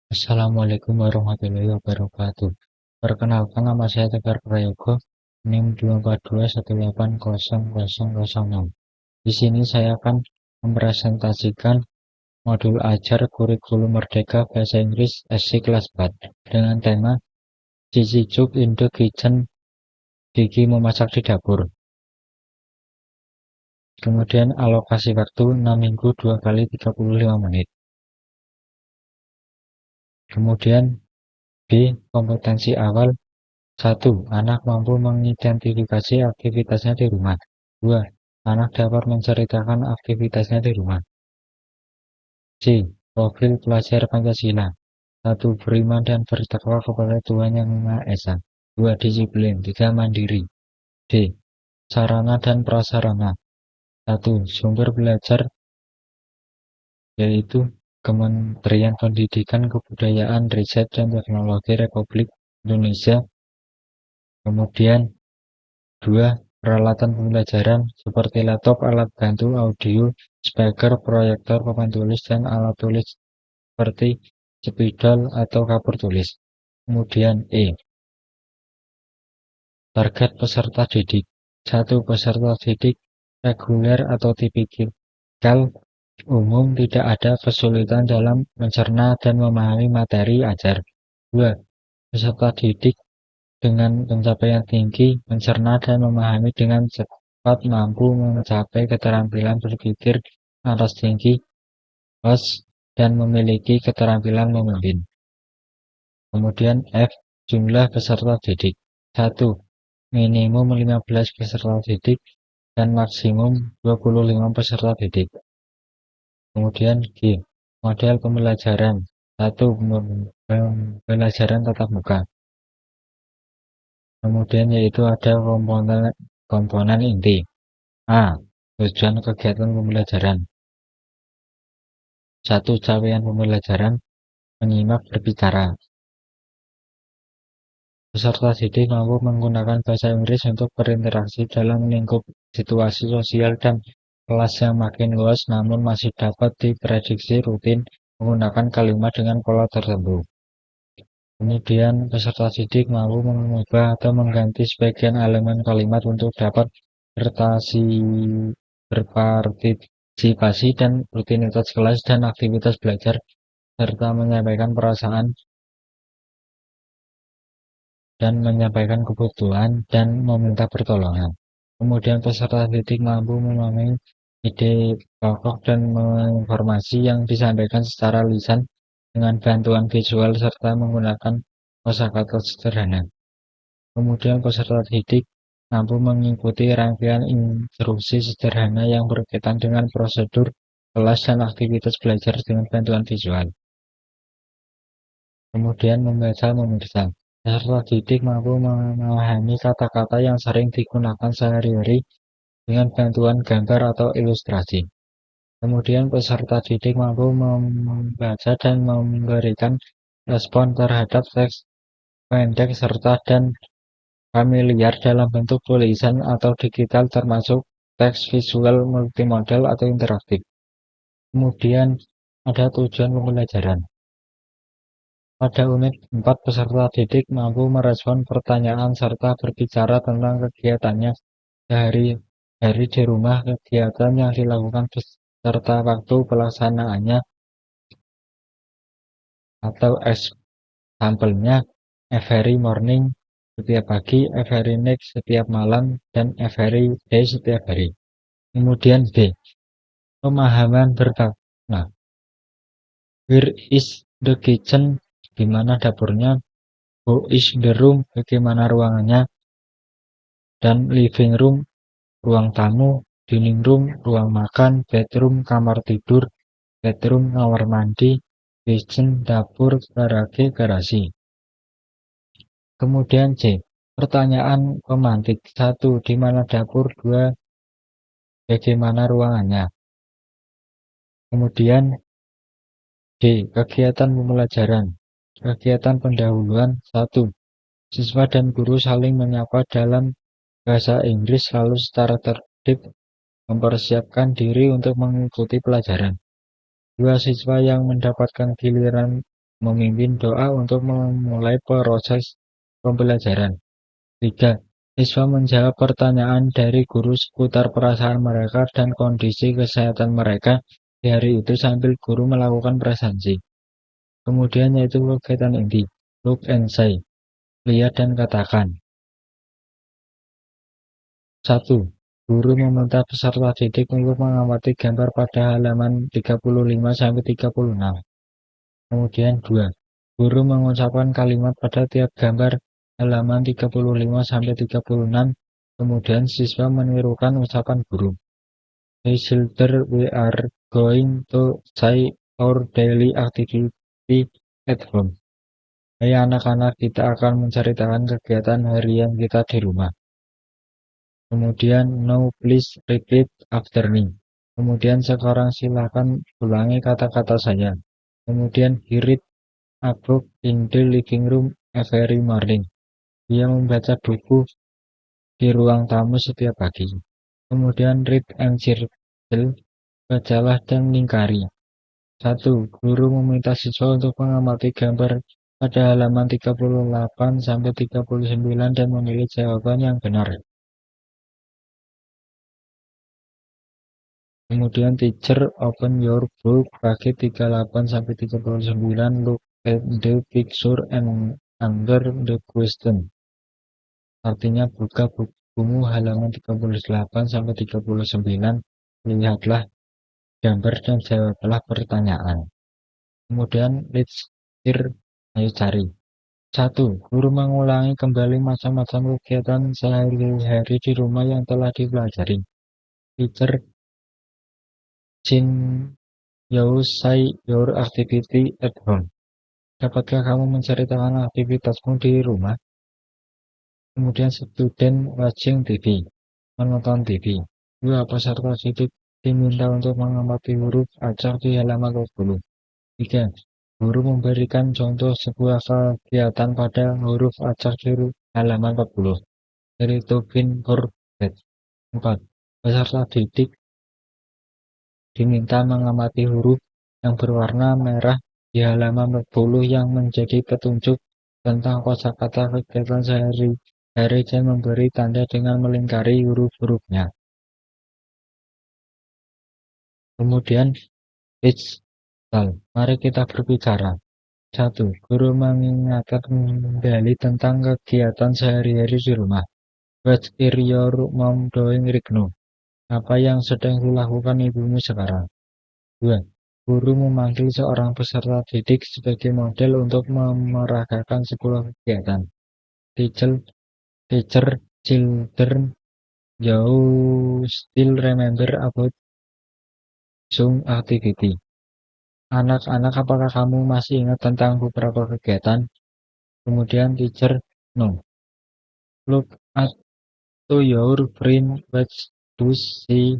Assalamualaikum warahmatullahi wabarakatuh. Perkenalkan, nama saya Tegar Prayogo, NIM 242180006. Di sini saya akan mempresentasikan modul ajar kurikulum Merdeka Bahasa Inggris SC kelas 4 dengan tema Cici Cook in the Kitchen, Gigi memasak di dapur. Kemudian alokasi waktu 6 minggu 2 kali 35 menit. Kemudian B. Kompetensi awal. 1. Anak mampu mengidentifikasi aktivitasnya di rumah. 2. Anak dapat menceritakan aktivitasnya di rumah. C. Profil pelajar Pancasila. 1. Beriman dan bertakwa kepada Tuhan Yang Maha Esa. 2. Disiplin. 3. Mandiri. D. Sarana dan prasarana. 1. Sumber belajar, yaitu Kementerian Pendidikan, Kebudayaan, Riset, dan Teknologi Republik Indonesia. Kemudian 2. Peralatan pembelajaran seperti laptop, alat bantu audio, speaker, proyektor, papan tulis, dan alat tulis seperti spidol atau kapur tulis. Kemudian E. Target peserta didik. 1. Peserta didik reguler atau tipikal umum, tidak ada kesulitan dalam mencerna dan memahami materi ajar. 2. Peserta didik dengan pencapaian tinggi, mencerna dan memahami dengan cepat, mampu mencapai keterampilan berpikir atas tinggi, dan memiliki keterampilan memimpin. Kemudian F. Jumlah peserta didik. 1. Minimum 15 peserta didik dan maksimum 25 peserta didik. Kemudian G. Model pembelajaran. 1. Pembelajaran tatap muka. Kemudian yaitu ada komponen inti. A. Tujuan kegiatan pembelajaran. 1. Capaian pembelajaran. Menyimak, berbicara. Peserta didik mampu menggunakan bahasa Inggris untuk berinteraksi dalam lingkup situasi sosial dan kelas yang makin luas, namun masih dapat diprediksi rutin menggunakan kalimat dengan pola tertentu. Kemudian peserta didik mampu mengubah atau mengganti sebagian elemen kalimat untuk dapat berpartisipasi dan rutinitas kelas dan aktivitas belajar, serta menyampaikan perasaan dan menyampaikan kebutuhan dan meminta pertolongan. Kemudian peserta didik mampu memahami ide pokok dan informasi yang disampaikan secara lisan dengan bantuan visual serta menggunakan kosakata sederhana. Kemudian peserta didik mampu mengikuti rangkaian instruksi sederhana yang berkaitan dengan prosedur kelas dan aktivitas belajar dengan bantuan visual. Kemudian membaca, memirsa. Peserta didik mampu memahami kata-kata yang sering digunakan sehari-hari dengan bantuan gambar atau ilustrasi. Kemudian peserta didik mampu membaca dan memberikan respon terhadap teks pendek serta dan familiar dalam bentuk tulisan atau digital, termasuk teks visual multimodal atau interaktif. Kemudian ada tujuan pembelajaran. Pada unit 4, peserta didik mampu merespon pertanyaan serta berbicara tentang kegiatannya sehari-hari di rumah, kegiatan yang dilakukan serta waktu pelaksanaannya, atau sampelnya every morning setiap pagi, every night setiap malam, dan every day setiap hari. Kemudian B. Pemahaman bermakna. Where is the kitchen? Di mana dapurnya? How is the room? Bagaimana ruangannya? Dan living room, ruang tamu. Dining room, ruang makan. Bedroom, kamar tidur. Bedroom, kamar mandi. Kitchen, dapur. Garasi. Kemudian C. Pertanyaan pemantik. 1. Di mana dapur? 2. Bagaimana ruangannya? Kemudian D. Kegiatan pembelajaran. Kegiatan pendahuluan. 1. Siswa dan guru saling menyapa dalam bahasa Inggris, lalu secara tertib mempersiapkan diri untuk mengikuti pelajaran. 2. Siswa yang mendapatkan giliran memimpin doa untuk memulai proses pembelajaran. 3. Siswa menjawab pertanyaan dari guru seputar perasaan mereka dan kondisi kesehatan mereka di hari itu sambil guru melakukan presentasi. Kemudian yaitu kegiatan inti, look and say, lihat dan katakan. 1. Guru meminta peserta didik untuk mengamati gambar pada halaman 35-36. Kemudian 2. Guru mengucapkan kalimat pada tiap gambar halaman 35-36. Kemudian siswa menirukan ucapan guru. Hey children, we are going to say our daily activity at home. Hai anak-anak, kita akan menceritakan kegiatan harian kita di rumah. Kemudian, now please repeat after me. Kemudian sekarang silakan ulangi kata-kata saya. Kemudian, he read a book in the living room every morning. Dia membaca buku di ruang tamu setiap pagi. Kemudian, read and circle, bacalah dan lingkari. 1. Guru meminta siswa untuk mengamati gambar pada halaman 38-39 dan memilih jawaban yang benar. Kemudian teacher open your book page 38-39, look at the picture and answer the question. Artinya buka bukumu halaman 38-39, lihatlah gambar dan jawablah pertanyaan. Kemudian let's hear, ayo cari. 1. Guru mengulangi kembali macam-macam kegiatan sehari-hari di rumah yang telah dipelajari. Teacher Jin You say your activity at home. Dapatkah kamu menceritakan aktivitasmu di rumah? Kemudian student watching TV, menonton TV. 2. Peserta didik diminta untuk mengamati huruf acak di halaman 20. 3. Guru memberikan contoh sebuah kegiatan pada huruf acak di halaman 40. Dari Tobin Corbett. 4. Peserta didik diminta mengamati huruf yang berwarna merah di halaman 40 yang menjadi petunjuk tentang kosakata kegiatan sehari-hari dan memberi tanda dengan melingkari huruf-hurufnya. Kemudian, mari kita berbicara. 1. Guru mengingatkan kembali tentang kegiatan sehari-hari di rumah. What is your mom doing right now? Apa yang sedang dilakukan ibumu sekarang? 2. Guru memanggil seorang peserta didik sebagai model untuk memeragakan sebuah kegiatan. Teacher, children, you still remember about some activity. Anak-anak, apakah kamu masih ingat tentang beberapa kegiatan? Kemudian teacher, no. Look at to your friend, what does he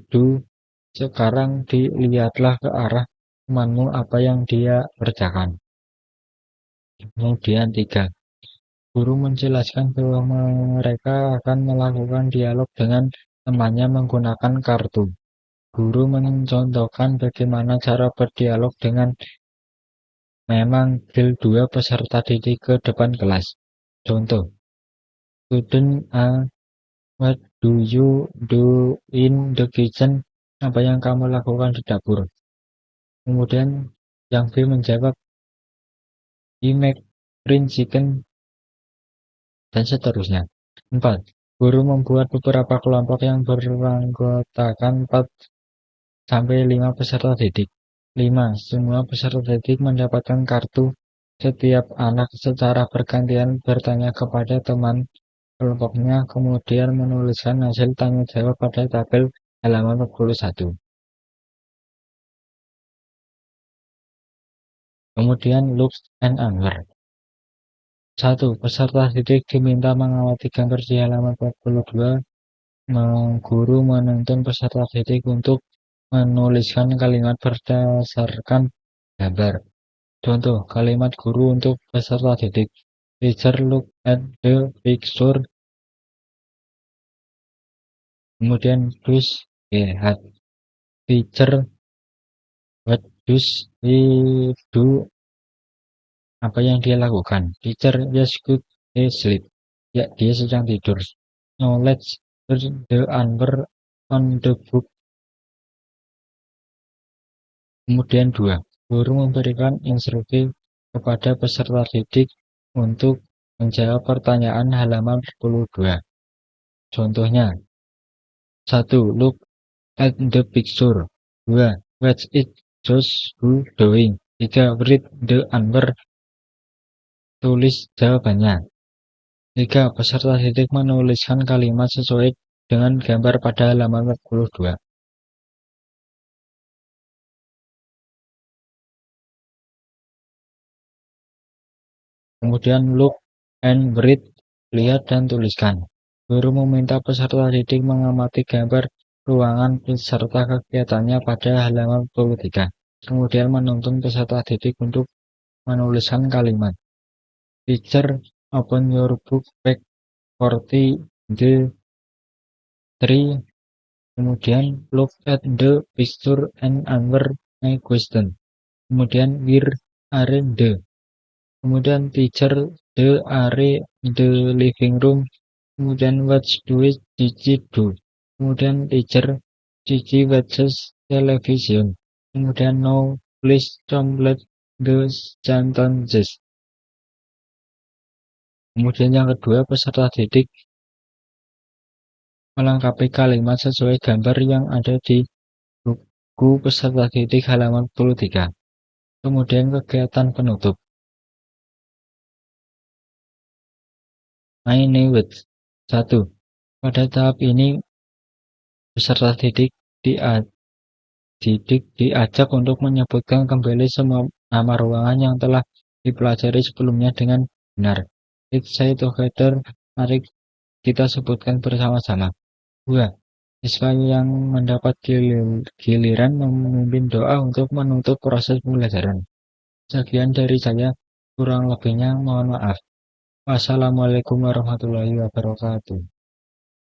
do? Sekarang dilihatlah ke arah temanmu apa yang dia kerjakan. Kemudian 3. Guru menjelaskan bahwa mereka akan melakukan dialog dengan temannya menggunakan kartu. Guru mencontohkan bagaimana cara berdialog dengan memanggil 2 peserta didik ke depan kelas. Contoh, student A, what do you do in the kitchen? Apa yang kamu lakukan di dapur? Kemudian yang B menjawab, he make green chicken, dan seterusnya. 4. Guru membuat beberapa kelompok yang beranggotakan 4-5 peserta didik. 5. Semua peserta didik mendapatkan kartu. Setiap anak secara bergantian bertanya kepada teman kelompoknya, kemudian menuliskan hasil tanya jawab pada tabel halaman 41. Kemudian look and answer. 1. Peserta didik diminta mengamati gambar di halaman 42. Guru menuntun peserta didik untuk menuliskan kalimat berdasarkan gambar. Contoh kalimat guru untuk peserta didik. Teacher look at the picture. Kemudian does lihat. Teacher, what does he do? Apa yang dia lakukan? Teacher, yes, good, he sleep. Ya, dia sedang tidur. No, let's read the answer on the book. Kemudian 2. Guru memberikan instruksi kepada peserta didik untuk menjawab pertanyaan halaman 42. Contohnya, 1. Look at the picture. 2. What's it just who doing? 3. Read the answer. Tulis jawabannya. 3. Peserta didik menuliskan kalimat sesuai dengan gambar pada halaman 42. Kemudian look and read, lihat dan tuliskan. Guru meminta peserta didik mengamati gambar ruangan serta kegiatannya pada halaman 43. Kemudian menuntun peserta didik untuk menuliskan kalimat. Teacher, open your book page 43. Kemudian look at the picture and answer my question. Kemudian where are the. Kemudian teacher, the are the living room. Kemudian what do Cici do? Kemudian teacher, Cici watches television. Kemudian no, please complete the sentences. Kemudian yang kedua, peserta didik melengkapi kalimat sesuai gambar yang ada di buku peserta didik halaman 43. Kemudian kegiatan penutup. My notes. 1. Pada tahap ini, peserta didik diajak untuk menyebutkan kembali semua nama ruangan yang telah dipelajari sebelumnya dengan benar. Let's say together, mari kita sebutkan bersama-sama. 2. Siswa yang mendapat giliran memimpin doa untuk menutup proses pembelajaran. Sekian dari saya, kurang lebihnya mohon maaf. Wassalamualaikum warahmatullahi wabarakatuh.